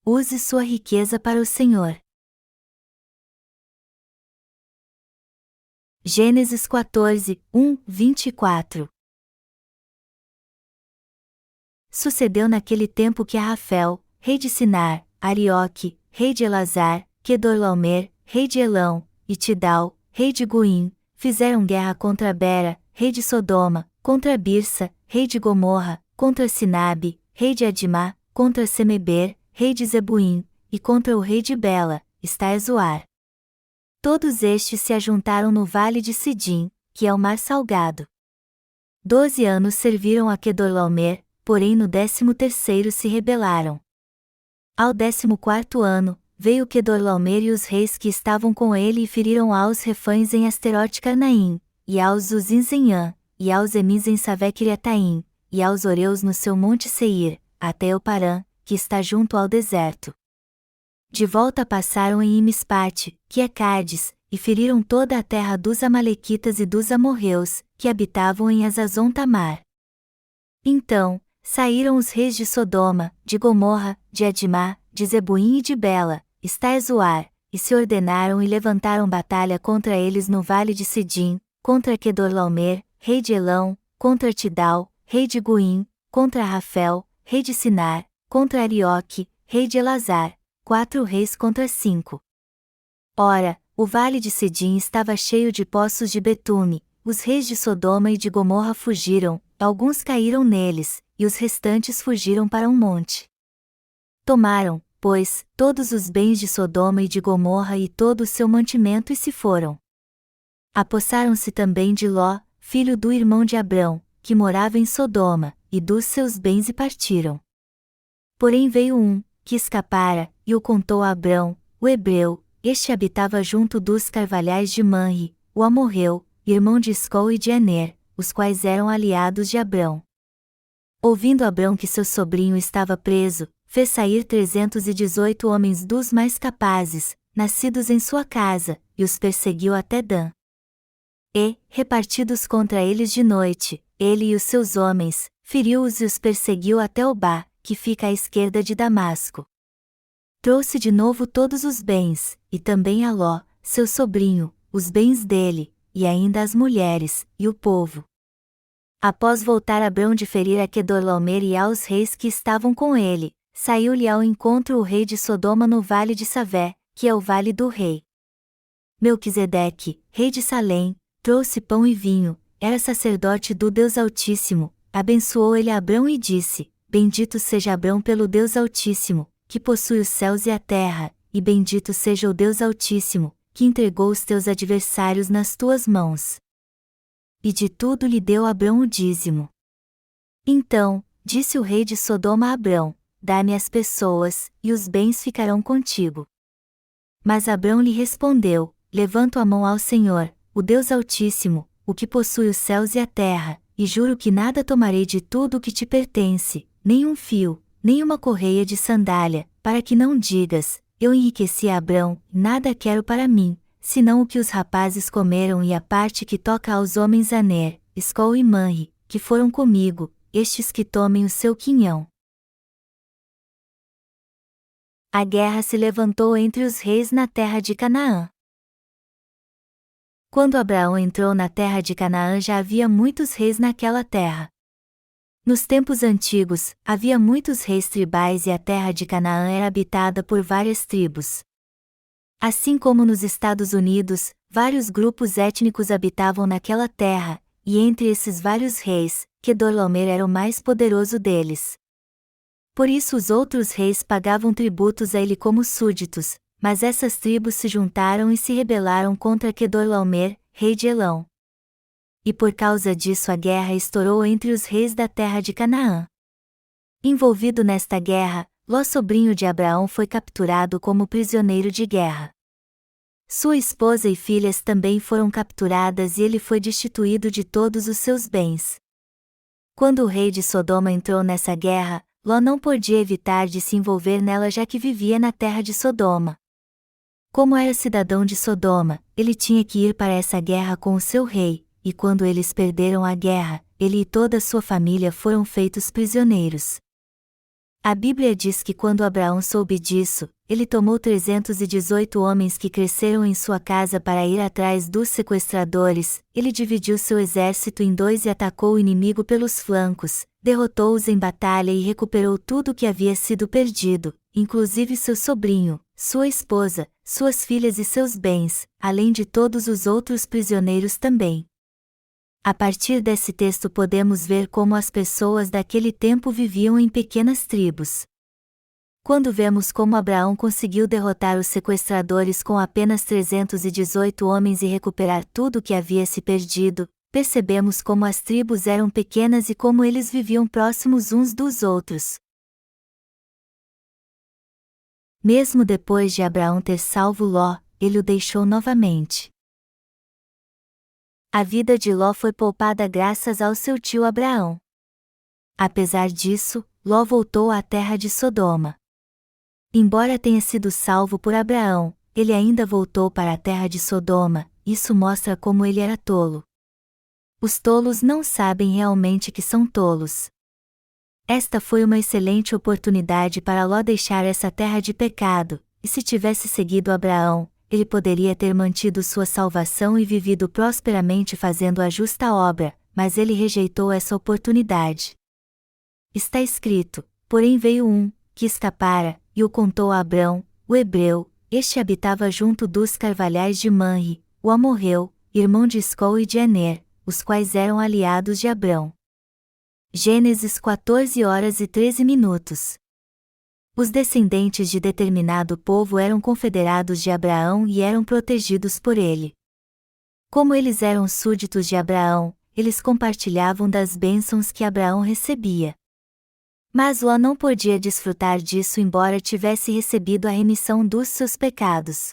use sua riqueza para o Senhor. Gênesis 14, 1-24. Sucedeu naquele tempo que Rafel, rei de Sinar, Arioque, rei de Elazar, Quedorlaomer, rei de Elão, e Tidal, rei de Goim, fizeram guerra contra Bera, rei de Sodoma, contra Birsa, rei de Gomorra, contra Sinabe, rei de Adimá, contra Semeber, rei de Zebuim, e contra o rei de Bela, Estaezoar. Todos estes se ajuntaram no vale de Sidim, que é o mar salgado. 12 anos serviram a Quedorlaomer, porém no 13º se rebelaram. Ao 14º ano, veio Quedorlaomer e os reis que estavam com ele e feriram aos refães em Asterote Carnaim, e aos Uzins em An, e aos Emis em Savé-Kiriataim, e aos Oreus no seu monte Seir, até Euparã, que está junto ao deserto. De volta passaram em Imispate, que é Cádiz, e feriram toda a terra dos Amalequitas e dos amorreus, que habitavam em Azazon Tamar. Então, saíram os reis de Sodoma, de Gomorra, de Adimá, de Zebuim e de Bela, Estaezoar, e se ordenaram e levantaram batalha contra eles no vale de Sidim, contra Quedorlaomer, rei de Elão, contra Tidal, rei de Goim, contra Rafel, rei de Sinar, contra Arioque, rei de Elazar, 4 reis contra 5. Ora, o vale de Sidim estava cheio de poços de betume, os reis de Sodoma e de Gomorra fugiram, alguns caíram neles, e os restantes fugiram para um monte. Tomaram, pois, todos os bens de Sodoma e de Gomorra e todo o seu mantimento e se foram. Apossaram-se também de Ló, filho do irmão de Abrão, que morava em Sodoma, e dos seus bens e partiram. Porém veio um, que escapara, e o contou a Abrão, o hebreu, este habitava junto dos carvalhais de Manre, o amorreu, irmão de Escol e de Aner, os quais eram aliados de Abrão. Ouvindo Abrão que seu sobrinho estava preso, fez sair 318 homens dos mais capazes, nascidos em sua casa, e os perseguiu até Dan. E, repartidos contra eles de noite, ele e os seus homens, feriu-os e os perseguiu até Obá, que fica à esquerda de Damasco. Trouxe de novo todos os bens, e também a Ló, seu sobrinho, os bens dele, e ainda as mulheres, e o povo. Após voltar Abrão de ferir a Quedorlaomer e aos reis que estavam com ele, saiu-lhe ao encontro o rei de Sodoma no vale de Savé, que é o vale do rei. Melquisedeque, rei de Salém, trouxe pão e vinho, era sacerdote do Deus Altíssimo, abençoou ele a Abrão e disse: Bendito seja Abrão pelo Deus Altíssimo, que possui os céus e a terra, e bendito seja o Deus Altíssimo, que entregou os teus adversários nas tuas mãos. E de tudo lhe deu Abrão o dízimo. Então, disse o rei de Sodoma a Abrão: Dá-me as pessoas, e os bens ficarão contigo. Mas Abrão lhe respondeu: Levanto a mão ao Senhor, o Deus Altíssimo, o que possui os céus e a terra, e juro que nada tomarei de tudo o que te pertence, nem um fio, nem uma correia de sandália, para que não digas: Eu enriqueci a Abrão, nada quero para mim, senão o que os rapazes comeram e a parte que toca aos homens Aner, Escol e Manre, que foram comigo, estes que tomem o seu quinhão. A guerra se levantou entre os reis na terra de Canaã. Quando Abraão entrou na terra de Canaã já havia muitos reis naquela terra. Nos tempos antigos, havia muitos reis tribais e a terra de Canaã era habitada por várias tribos. Assim como nos Estados Unidos, vários grupos étnicos habitavam naquela terra, e entre esses vários reis, Quedorlaomer era o mais poderoso deles. Por isso os outros reis pagavam tributos a ele como súditos, mas essas tribos se juntaram e se rebelaram contra Quedorlaomer, rei de Elão. E por causa disso a guerra estourou entre os reis da terra de Canaã. Envolvido nesta guerra, Ló, sobrinho de Abraão, foi capturado como prisioneiro de guerra. Sua esposa e filhas também foram capturadas e ele foi destituído de todos os seus bens. Quando o rei de Sodoma entrou nessa guerra, Ló não podia evitar de se envolver nela já que vivia na terra de Sodoma. Como era cidadão de Sodoma, ele tinha que ir para essa guerra com o seu rei, e quando eles perderam a guerra, ele e toda a sua família foram feitos prisioneiros. A Bíblia diz que quando Abraão soube disso, ele tomou 318 homens que cresceram em sua casa para ir atrás dos sequestradores, ele dividiu seu exército em dois e atacou o inimigo pelos flancos, derrotou-os em batalha e recuperou tudo que havia sido perdido, inclusive seu sobrinho, sua esposa, suas filhas e seus bens, além de todos os outros prisioneiros também. A partir desse texto podemos ver como as pessoas daquele tempo viviam em pequenas tribos. Quando vemos como Abraão conseguiu derrotar os sequestradores com apenas 318 homens e recuperar tudo o que havia se perdido, percebemos como as tribos eram pequenas e como eles viviam próximos uns dos outros. Mesmo depois de Abraão ter salvo Ló, ele o deixou novamente. A vida de Ló foi poupada graças ao seu tio Abraão. Apesar disso, Ló voltou à terra de Sodoma. Embora tenha sido salvo por Abraão, ele ainda voltou para a terra de Sodoma, isso mostra como ele era tolo. Os tolos não sabem realmente que são tolos. Esta foi uma excelente oportunidade para Ló deixar essa terra de pecado, e se tivesse seguido Abraão, ele poderia ter mantido sua salvação e vivido prosperamente fazendo a justa obra, mas ele rejeitou essa oportunidade. Está escrito: porém veio um, que escapara, e o contou a Abrão, o hebreu, este habitava junto dos carvalhais de Manre, o amorreu, irmão de Escol e de Aner, os quais eram aliados de Abrão. Gênesis 14h13. Os descendentes de determinado povo eram confederados de Abraão e eram protegidos por ele. Como eles eram súditos de Abraão, eles compartilhavam das bênçãos que Abraão recebia. Mas Ló não podia desfrutar disso embora tivesse recebido a remissão dos seus pecados.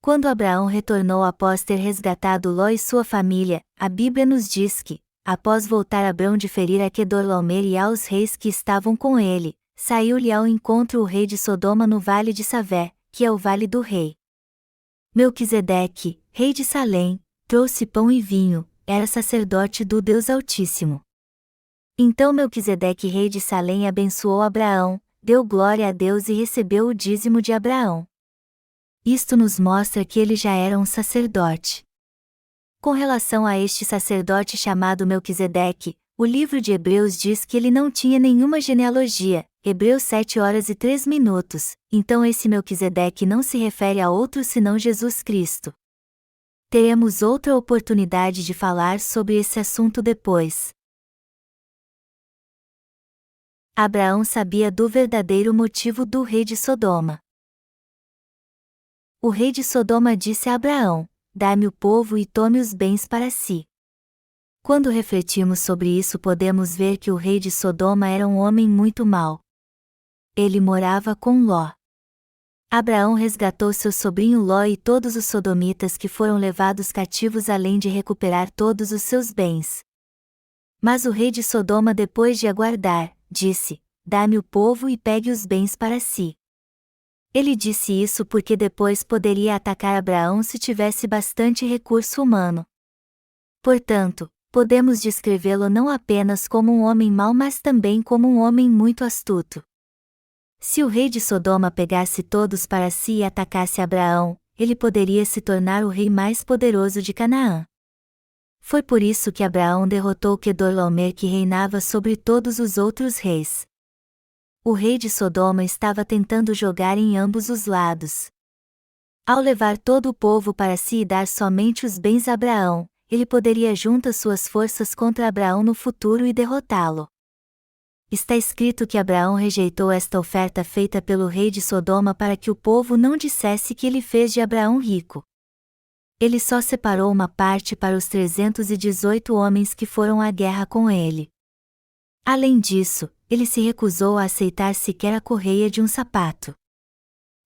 Quando Abraão retornou após ter resgatado Ló e sua família, a Bíblia nos diz que, após voltar Abrão de ferir a Quedorlaomer e aos reis que estavam com ele, saiu-lhe ao encontro o rei de Sodoma no vale de Savé, que é o vale do rei. Melquisedeque, rei de Salém, trouxe pão e vinho, era sacerdote do Deus Altíssimo. Então Melquisedeque, rei de Salém, abençoou Abraão, deu glória a Deus e recebeu o dízimo de Abraão. Isto nos mostra que ele já era um sacerdote. Com relação a este sacerdote chamado Melquisedeque, o livro de Hebreus diz que ele não tinha nenhuma genealogia, Hebreus 7h03, então esse Melquisedeque não se refere a outro senão Jesus Cristo. Teremos outra oportunidade de falar sobre esse assunto depois. Abraão sabia do verdadeiro motivo do rei de Sodoma. O rei de Sodoma disse a Abraão: dá-me o povo e tome os bens para si. Quando refletimos sobre isso podemos ver que o rei de Sodoma era um homem muito mau. Ele morava com Ló. Abraão resgatou seu sobrinho Ló e todos os sodomitas que foram levados cativos além de recuperar todos os seus bens. Mas o rei de Sodoma, depois de aguardar, disse: dá-me o povo e pegue os bens para si. Ele disse isso porque depois poderia atacar Abraão se tivesse bastante recurso humano. Portanto, podemos descrevê-lo não apenas como um homem mau, mas também como um homem muito astuto. Se o rei de Sodoma pegasse todos para si e atacasse Abraão, ele poderia se tornar o rei mais poderoso de Canaã. Foi por isso que Abraão derrotou Quedorlaomer, que reinava sobre todos os outros reis. O rei de Sodoma estava tentando jogar em ambos os lados. Ao levar todo o povo para si e dar somente os bens a Abraão, ele poderia juntar suas forças contra Abraão no futuro e derrotá-lo. Está escrito que Abraão rejeitou esta oferta feita pelo rei de Sodoma para que o povo não dissesse que ele fez de Abraão rico. Ele só separou uma parte para os 318 homens que foram à guerra com ele. Além disso, ele se recusou a aceitar sequer a correia de um sapato.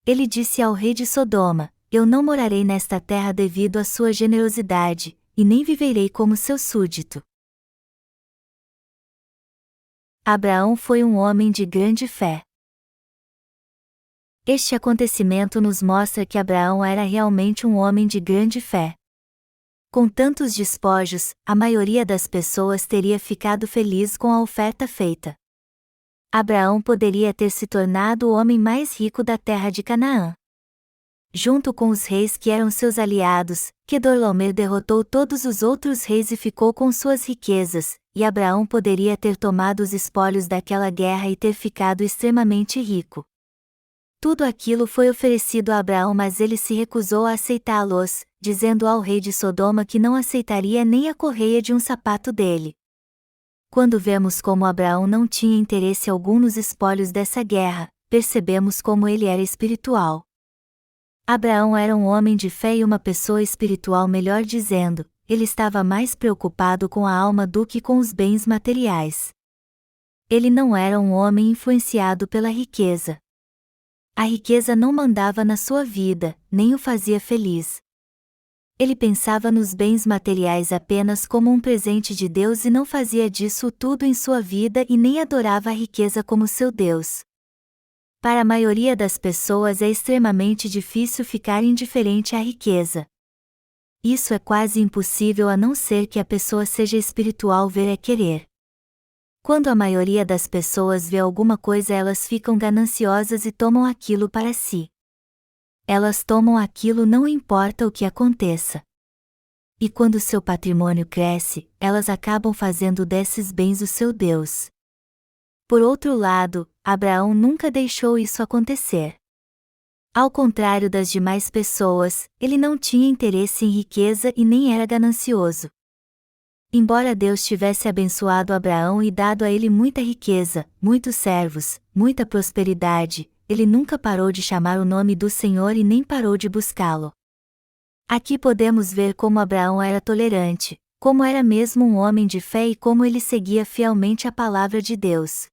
Ele disse ao rei de Sodoma: eu não morarei nesta terra devido à sua generosidade, e nem viverei como seu súdito. Abraão foi um homem de grande fé. Este acontecimento nos mostra que Abraão era realmente um homem de grande fé. Com tantos despojos, a maioria das pessoas teria ficado feliz com a oferta feita. Abraão poderia ter se tornado o homem mais rico da terra de Canaã. Junto com os reis que eram seus aliados, Quedorlaomer derrotou todos os outros reis e ficou com suas riquezas, e Abraão poderia ter tomado os espólios daquela guerra e ter ficado extremamente rico. Tudo aquilo foi oferecido a Abraão, mas ele se recusou a aceitá-los, dizendo ao rei de Sodoma que não aceitaria nem a correia de um sapato dele. Quando vemos como Abraão não tinha interesse algum nos espólios dessa guerra, percebemos como ele era espiritual. Abraão era um homem de fé e uma pessoa espiritual, melhor dizendo, ele estava mais preocupado com a alma do que com os bens materiais. Ele não era um homem influenciado pela riqueza. A riqueza não mandava na sua vida, nem o fazia feliz. Ele pensava nos bens materiais apenas como um presente de Deus e não fazia disso tudo em sua vida e nem adorava a riqueza como seu Deus. Para a maioria das pessoas é extremamente difícil ficar indiferente à riqueza. Isso é quase impossível a não ser que a pessoa seja espiritual ver é querer. Quando a maioria das pessoas vê alguma coisa, elas ficam gananciosas e tomam aquilo para si. Elas tomam aquilo não importa o que aconteça. E quando seu patrimônio cresce, elas acabam fazendo desses bens o seu Deus. Por outro lado, Abraão nunca deixou isso acontecer. Ao contrário das demais pessoas, ele não tinha interesse em riqueza e nem era ganancioso. Embora Deus tivesse abençoado Abraão e dado a ele muita riqueza, muitos servos, muita prosperidade, ele nunca parou de chamar o nome do Senhor e nem parou de buscá-lo. Aqui podemos ver como Abraão era tolerante, como era mesmo um homem de fé e como ele seguia fielmente a palavra de Deus.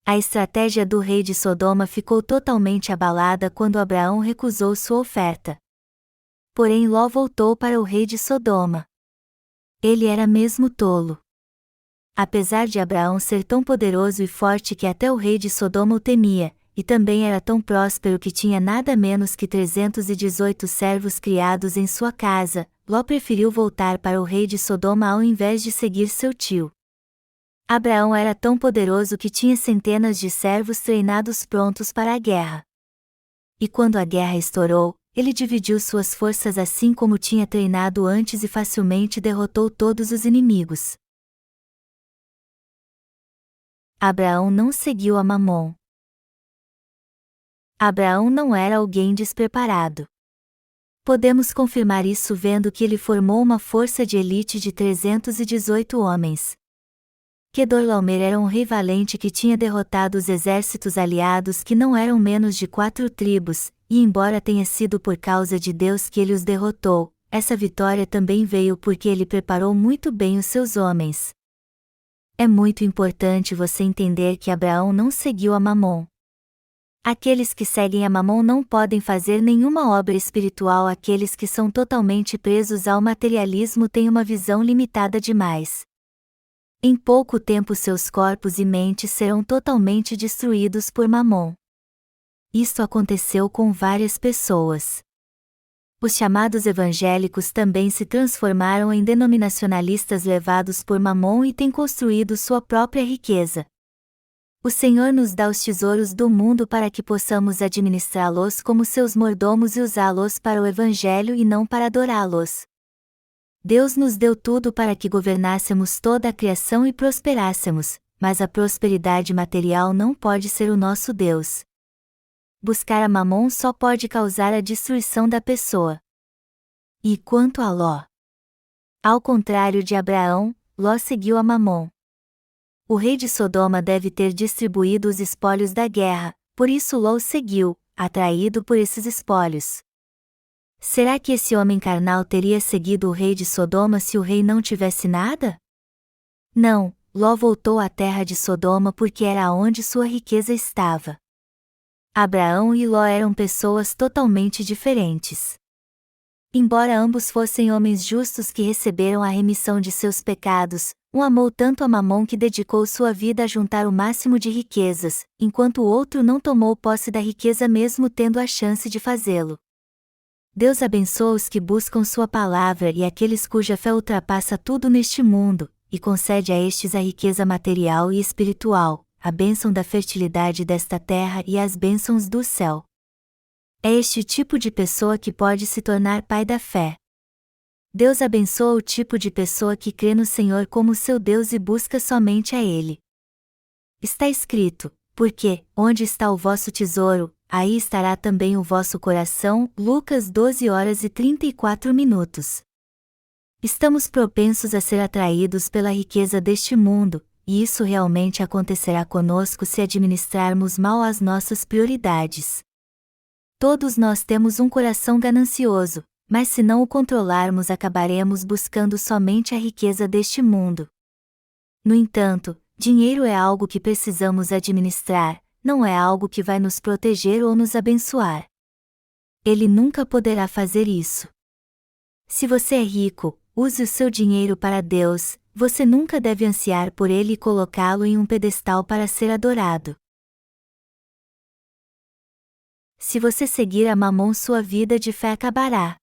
A estratégia do rei de Sodoma ficou totalmente abalada quando Abraão recusou sua oferta. Porém Ló voltou para o rei de Sodoma. Ele era mesmo tolo. Apesar de Abraão ser tão poderoso e forte que até o rei de Sodoma o temia, e também era tão próspero que tinha nada menos que 318 servos criados em sua casa, Ló preferiu voltar para o rei de Sodoma ao invés de seguir seu tio. Abraão era tão poderoso que tinha centenas de servos treinados prontos para a guerra. E quando a guerra estourou, ele dividiu suas forças assim como tinha treinado antes e facilmente derrotou todos os inimigos. Abraão não seguiu a Mamom. Abraão não era alguém despreparado. Podemos confirmar isso vendo que ele formou uma força de elite de 318 homens. Quedorlaomer era um rei valente que tinha derrotado os exércitos aliados que não eram menos de 4 tribos, e embora tenha sido por causa de Deus que ele os derrotou, essa vitória também veio porque ele preparou muito bem os seus homens. É muito importante você entender que Abraão não seguiu a Mamom. Aqueles que seguem a Mamom não podem fazer nenhuma obra espiritual. Aqueles que são totalmente presos ao materialismo têm uma visão limitada demais. Em pouco tempo seus corpos e mentes serão totalmente destruídos por Mamom. Isto aconteceu com várias pessoas. Os chamados evangélicos também se transformaram em denominacionalistas levados por Mamom e têm construído sua própria riqueza. O Senhor nos dá os tesouros do mundo para que possamos administrá-los como seus mordomos e usá-los para o Evangelho e não para adorá-los. Deus nos deu tudo para que governássemos toda a criação e prosperássemos, mas a prosperidade material não pode ser o nosso Deus. Buscar a Mamom só pode causar a destruição da pessoa. E quanto a Ló? Ao contrário de Abraão, Ló seguiu a Mamom. O rei de Sodoma deve ter distribuído os espólios da guerra, por isso Ló o seguiu, atraído por esses espólios. Será que esse homem carnal teria seguido o rei de Sodoma se o rei não tivesse nada? Não, Ló voltou à terra de Sodoma porque era onde sua riqueza estava. Abraão e Ló eram pessoas totalmente diferentes. Embora ambos fossem homens justos que receberam a remissão de seus pecados, um amou tanto a Mamom que dedicou sua vida a juntar o máximo de riquezas, enquanto o outro não tomou posse da riqueza mesmo tendo a chance de fazê-lo. Deus abençoa os que buscam sua palavra e aqueles cuja fé ultrapassa tudo neste mundo, e concede a estes a riqueza material e espiritual, a bênção da fertilidade desta terra e as bênçãos do céu. É este tipo de pessoa que pode se tornar pai da fé. Deus abençoa o tipo de pessoa que crê no Senhor como seu Deus e busca somente a Ele. Está escrito, porque, onde está o vosso tesouro, aí estará também o vosso coração. Lucas 12h34. Estamos propensos a ser atraídos pela riqueza deste mundo, e isso realmente acontecerá conosco se administrarmos mal as nossas prioridades. Todos nós temos um coração ganancioso, mas se não o controlarmos acabaremos buscando somente a riqueza deste mundo. No entanto, dinheiro é algo que precisamos administrar, não é algo que vai nos proteger ou nos abençoar. Ele nunca poderá fazer isso. Se você é rico, use o seu dinheiro para Deus, você nunca deve ansiar por ele e colocá-lo em um pedestal para ser adorado. Se você seguir a Mamon, sua vida de fé acabará.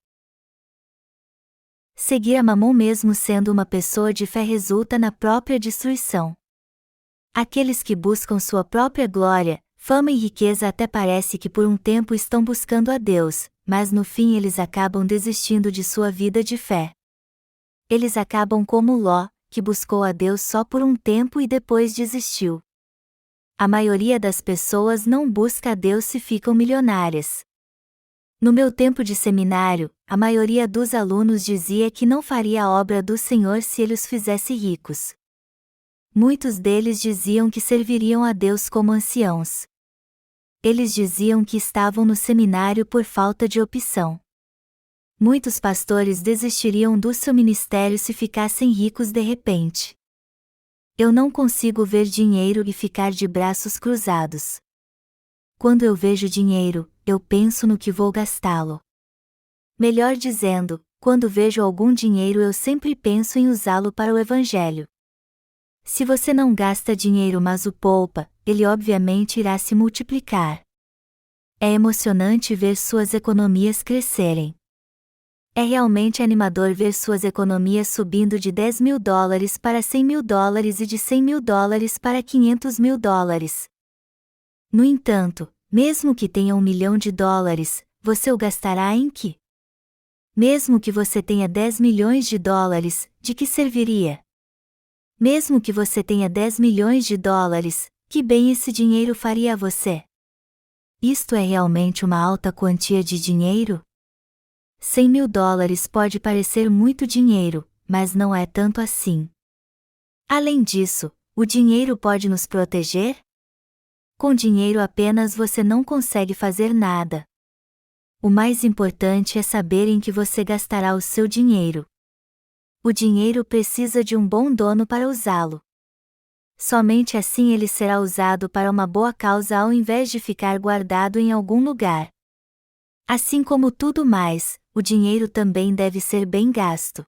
Seguir a Mamon mesmo sendo uma pessoa de fé resulta na própria destruição. Aqueles que buscam sua própria glória, fama e riqueza até parece que por um tempo estão buscando a Deus, mas no fim eles acabam desistindo de sua vida de fé. Eles acabam como Ló, que buscou a Deus só por um tempo e depois desistiu. A maioria das pessoas não busca a Deus se ficam milionárias. No meu tempo de seminário, a maioria dos alunos dizia que não faria a obra do Senhor se ele os fizesse ricos. Muitos deles diziam que serviriam a Deus como anciãos. Eles diziam que estavam no seminário por falta de opção. Muitos pastores desistiriam do seu ministério se ficassem ricos de repente. Eu não consigo ver dinheiro e ficar de braços cruzados. Quando eu vejo dinheiro, eu penso no que vou gastá-lo. Melhor dizendo, quando vejo algum dinheiro eu sempre penso em usá-lo para o Evangelho. Se você não gasta dinheiro mas o poupa, ele obviamente irá se multiplicar. É emocionante ver suas economias crescerem. É realmente animador ver suas economias subindo de $10.000 para $100.000 e de $100.000 para $500.000. No entanto, mesmo que tenha $1 milhão, você o gastará em quê? Mesmo que você tenha $10 milhões, de que serviria? Mesmo que você tenha $10 milhões, que bem esse dinheiro faria a você? Isto é realmente uma alta quantia de dinheiro? $100.000 pode parecer muito dinheiro, mas não é tanto assim. Além disso, o dinheiro pode nos proteger? Com dinheiro apenas você não consegue fazer nada. O mais importante é saber em que você gastará o seu dinheiro. O dinheiro precisa de um bom dono para usá-lo. Somente assim ele será usado para uma boa causa ao invés de ficar guardado em algum lugar. Assim como tudo mais, o dinheiro também deve ser bem gasto.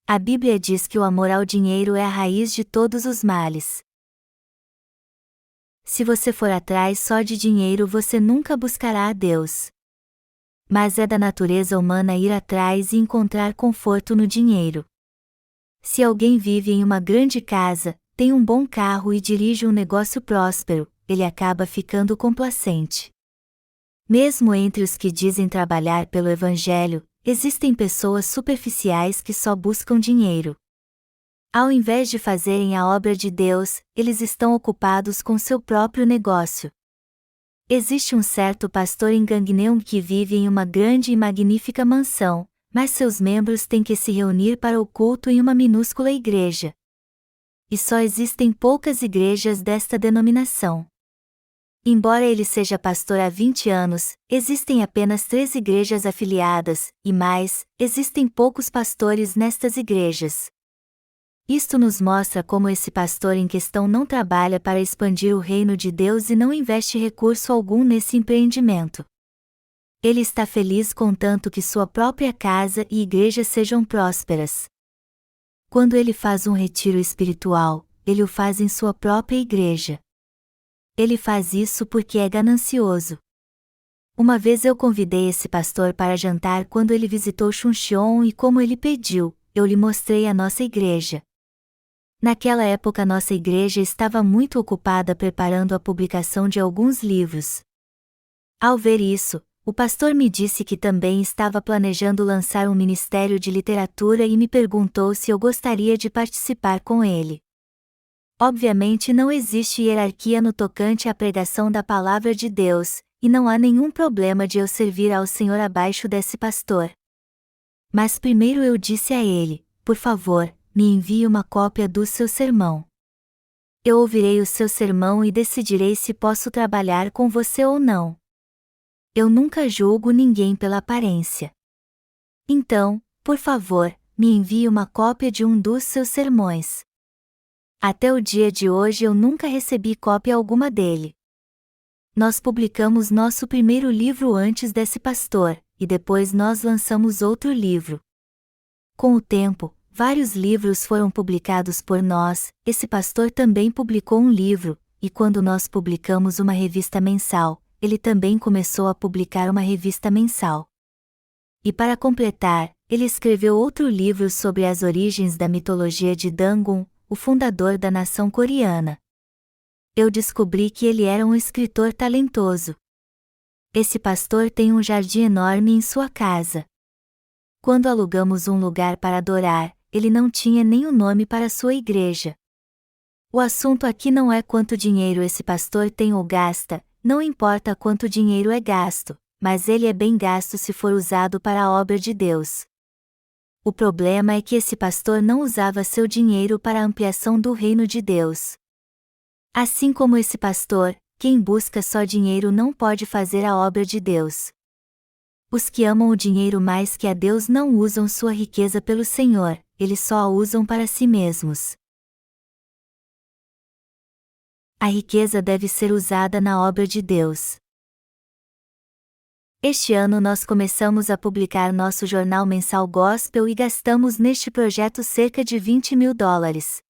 A Bíblia diz que o amor ao dinheiro é a raiz de todos os males. Se você for atrás só de dinheiro, você nunca buscará a Deus. Mas é da natureza humana ir atrás e encontrar conforto no dinheiro. Se alguém vive em uma grande casa, tem um bom carro e dirige um negócio próspero, ele acaba ficando complacente. Mesmo entre os que dizem trabalhar pelo Evangelho, existem pessoas superficiais que só buscam dinheiro. Ao invés de fazerem a obra de Deus, eles estão ocupados com seu próprio negócio. Existe um certo pastor em Gangneung que vive em uma grande e magnífica mansão, mas seus membros têm que se reunir para o culto em uma minúscula igreja. E só existem poucas igrejas desta denominação. Embora ele seja pastor há 20 anos, existem apenas 3 igrejas afiliadas, e mais, existem poucos pastores nestas igrejas. Isto nos mostra como esse pastor em questão não trabalha para expandir o reino de Deus e não investe recurso algum nesse empreendimento. Ele está feliz contanto que sua própria casa e igreja sejam prósperas. Quando ele faz um retiro espiritual, ele o faz em sua própria igreja. Ele faz isso porque é ganancioso. Uma vez eu convidei esse pastor para jantar quando ele visitou Chuncheon e como ele pediu, eu lhe mostrei a nossa igreja. Naquela época nossa igreja estava muito ocupada preparando a publicação de alguns livros. Ao ver isso, o pastor me disse que também estava planejando lançar um ministério de literatura e me perguntou se eu gostaria de participar com ele. Obviamente não existe hierarquia no tocante à pregação da palavra de Deus, e não há nenhum problema de eu servir ao Senhor abaixo desse pastor. Mas primeiro eu disse a ele: por favor, me envie uma cópia do seu sermão. Eu ouvirei o seu sermão e decidirei se posso trabalhar com você ou não. Eu nunca julgo ninguém pela aparência. Então, por favor, me envie uma cópia de um dos seus sermões. Até o dia de hoje eu nunca recebi cópia alguma dele. Nós publicamos nosso primeiro livro antes desse pastor, e depois nós lançamos outro livro. Com o tempo, vários livros foram publicados por nós, esse pastor também publicou um livro, e quando nós publicamos uma revista mensal, ele também começou a publicar uma revista mensal. E para completar, ele escreveu outro livro sobre as origens da mitologia de Dangun, o fundador da nação coreana. Eu descobri que ele era um escritor talentoso. Esse pastor tem um jardim enorme em sua casa. Quando alugamos um lugar para adorar, ele não tinha nem um nome para sua igreja. O assunto aqui não é quanto dinheiro esse pastor tem ou gasta, não importa quanto dinheiro é gasto, mas ele é bem gasto se for usado para a obra de Deus. O problema é que esse pastor não usava seu dinheiro para a ampliação do reino de Deus. Assim como esse pastor, quem busca só dinheiro não pode fazer a obra de Deus. Os que amam o dinheiro mais que a Deus não usam sua riqueza pelo Senhor, eles só a usam para si mesmos. A riqueza deve ser usada na obra de Deus. Este ano nós começamos a publicar nosso jornal mensal Gospel e gastamos neste projeto cerca de $20.000.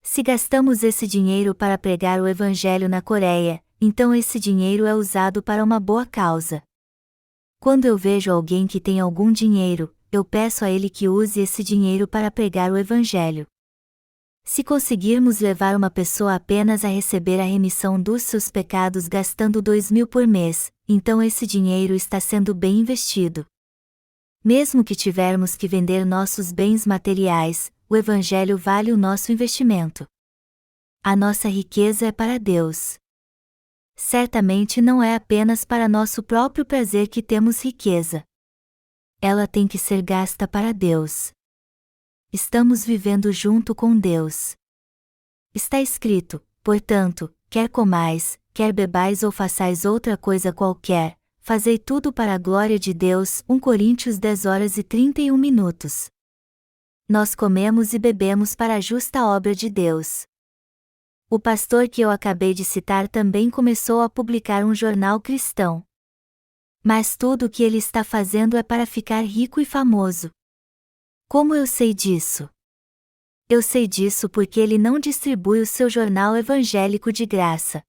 Se gastamos esse dinheiro para pregar o Evangelho na Coreia, então esse dinheiro é usado para uma boa causa. Quando eu vejo alguém que tem algum dinheiro, eu peço a ele que use esse dinheiro para pregar o Evangelho. Se conseguirmos levar uma pessoa apenas a receber a remissão dos seus pecados gastando $2.000 por mês, então esse dinheiro está sendo bem investido. Mesmo que tivermos que vender nossos bens materiais, o Evangelho vale o nosso investimento. A nossa riqueza é para Deus. Certamente não é apenas para nosso próprio prazer que temos riqueza. Ela tem que ser gasta para Deus. Estamos vivendo junto com Deus. Está escrito: portanto, quer comais, quer bebais ou façais outra coisa qualquer, fazei tudo para a glória de Deus. 1 Coríntios 10:31. Nós comemos e bebemos para a justa obra de Deus. O pastor que eu acabei de citar também começou a publicar um jornal cristão. Mas tudo o que ele está fazendo é para ficar rico e famoso. Como eu sei disso? Eu sei disso porque ele não distribui o seu jornal evangélico de graça.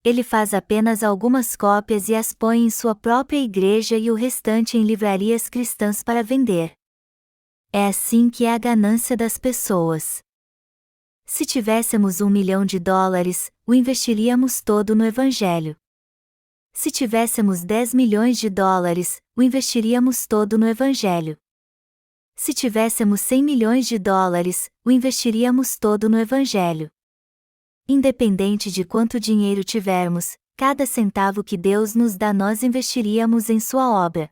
Ele faz apenas algumas cópias e as põe em sua própria igreja e o restante em livrarias cristãs para vender. É assim que é a ganância das pessoas. Se tivéssemos $1 milhão, o investiríamos todo no Evangelho. Se tivéssemos $10 milhões, o investiríamos todo no Evangelho. Se tivéssemos $100 milhões, o investiríamos todo no Evangelho. Independente de quanto dinheiro tivermos, cada centavo que Deus nos dá nós investiríamos em sua obra.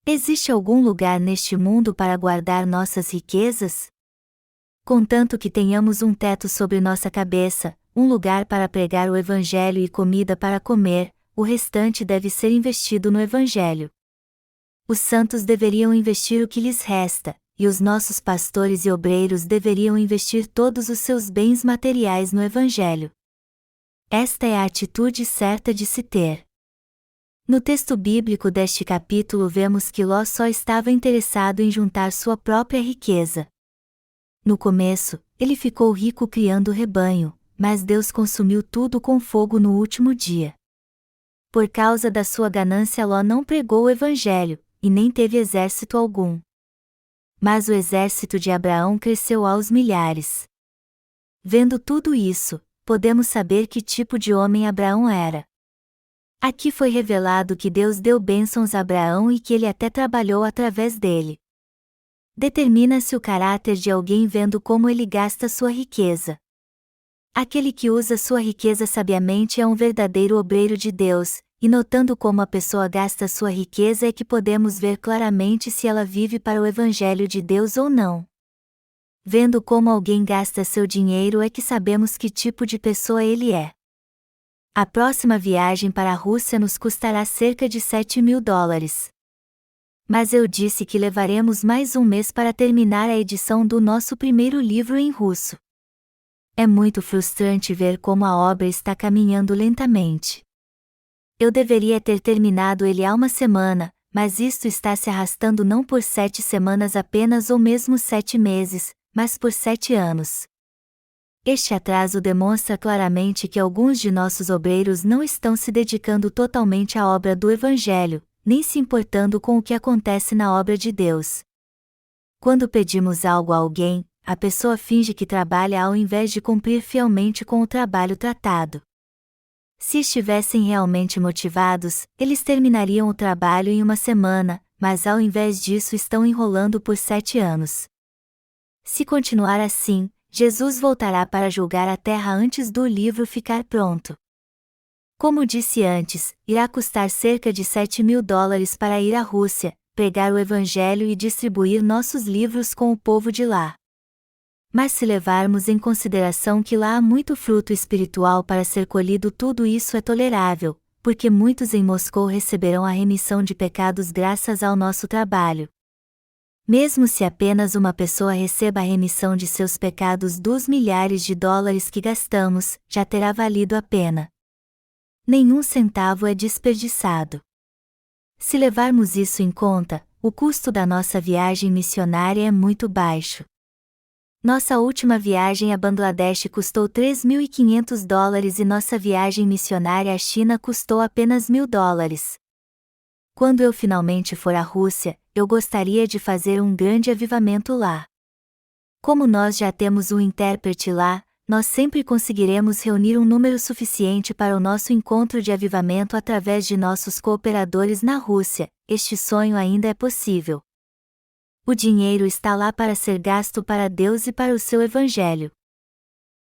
Existe algum lugar neste mundo para guardar nossas riquezas? Contanto que tenhamos um teto sobre nossa cabeça, um lugar para pregar o Evangelho e comida para comer, o restante deve ser investido no Evangelho. Os santos deveriam investir o que lhes resta, e os nossos pastores e obreiros deveriam investir todos os seus bens materiais no Evangelho. Esta é a atitude certa de se ter. No texto bíblico deste capítulo vemos que Ló só estava interessado em juntar sua própria riqueza. No começo, ele ficou rico criando rebanho, mas Deus consumiu tudo com fogo no último dia. Por causa da sua ganância Ló não pregou o Evangelho, e nem teve exército algum. mas o exército de Abraão cresceu aos milhares. Vendo tudo isso, podemos saber que tipo de homem Abraão era. Aqui foi revelado que Deus deu bênçãos a Abraão e que ele até trabalhou através dele. Determina-se o caráter de alguém vendo como ele gasta sua riqueza. Aquele que usa sua riqueza sabiamente é um verdadeiro obreiro de Deus, e notando como a pessoa gasta sua riqueza é que podemos ver claramente se ela vive para o Evangelho de Deus ou não. Vendo como alguém gasta seu dinheiro é que sabemos que tipo de pessoa ele é. A próxima viagem para a Rússia nos custará cerca de $7.000. Mas eu disse que levaremos mais um mês para terminar a edição do nosso primeiro livro em russo. É muito frustrante ver como a obra está caminhando lentamente. Eu deveria ter terminado ele há uma semana, mas isto está se arrastando não por 7 semanas apenas ou mesmo 7 meses, mas por 7 anos. Este atraso demonstra claramente que alguns de nossos obreiros não estão se dedicando totalmente à obra do Evangelho, nem se importando com o que acontece na obra de Deus. Quando pedimos algo a alguém, a pessoa finge que trabalha ao invés de cumprir fielmente com o trabalho tratado. Se estivessem realmente motivados, eles terminariam o trabalho em uma semana, mas ao invés disso estão enrolando por 7 anos. Se continuar assim, Jesus voltará para julgar a terra antes do livro ficar pronto. Como disse antes, irá custar cerca de $7.000 para ir à Rússia, pregar o Evangelho e distribuir nossos livros com o povo de lá. Mas se levarmos em consideração que lá há muito fruto espiritual para ser colhido, tudo isso é tolerável, porque muitos em Moscou receberão a remissão de pecados graças ao nosso trabalho. Mesmo se apenas uma pessoa receba a remissão de seus pecados dos milhares de dólares que gastamos, já terá valido a pena. Nenhum centavo é desperdiçado. Se levarmos isso em conta, o custo da nossa viagem missionária é muito baixo. Nossa última viagem a Bangladesh custou $3.500 e nossa viagem missionária à China custou apenas $1.000. Quando eu finalmente for à Rússia, eu gostaria de fazer um grande avivamento lá. Como nós já temos um intérprete lá, nós sempre conseguiremos reunir um número suficiente para o nosso encontro de avivamento através de nossos cooperadores na Rússia. Este sonho ainda é possível. O dinheiro está lá para ser gasto para Deus e para o seu Evangelho.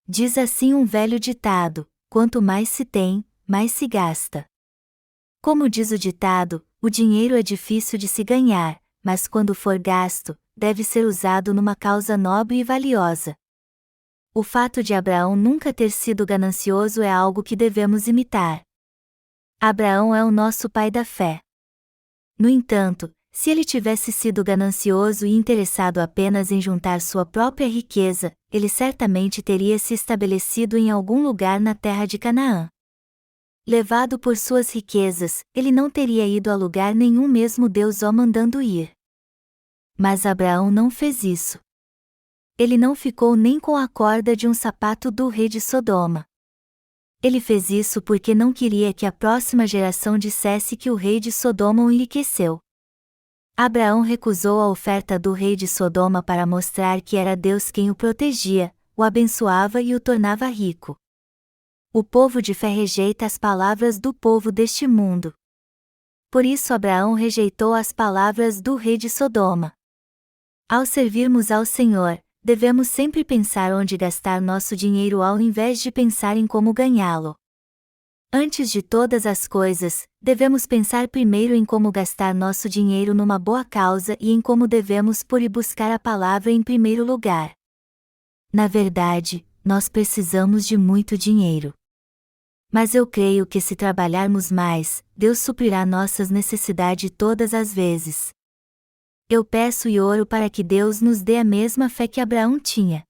Diz assim um velho ditado: quanto mais se tem, mais se gasta. Como diz o ditado, o dinheiro é difícil de se ganhar, mas quando for gasto, deve ser usado numa causa nobre e valiosa. O fato de Abraão nunca ter sido ganancioso é algo que devemos imitar. Abraão é o nosso pai da fé. No entanto, se ele tivesse sido ganancioso e interessado apenas em juntar sua própria riqueza, ele certamente teria se estabelecido em algum lugar na terra de Canaã. Levado por suas riquezas, ele não teria ido a lugar nenhum mesmo Deus o mandando ir. Mas Abraão não fez isso. Ele não ficou nem com a corda de um sapato do rei de Sodoma. Ele fez isso porque não queria que a próxima geração dissesse que o rei de Sodoma o enriqueceu. Abraão recusou a oferta do rei de Sodoma para mostrar que era Deus quem o protegia, o abençoava e o tornava rico. O povo de fé rejeita as palavras do povo deste mundo. Por isso Abraão rejeitou as palavras do rei de Sodoma. Ao servirmos ao Senhor, devemos sempre pensar onde gastar nosso dinheiro ao invés de pensar em como ganhá-lo. Antes de todas as coisas, devemos pensar primeiro em como gastar nosso dinheiro numa boa causa e em como devemos pôr e buscar a palavra em primeiro lugar. Na verdade, nós precisamos de muito dinheiro. Mas eu creio que se trabalharmos mais, Deus suprirá nossas necessidades todas as vezes. Eu peço e oro para que Deus nos dê a mesma fé que Abraão tinha.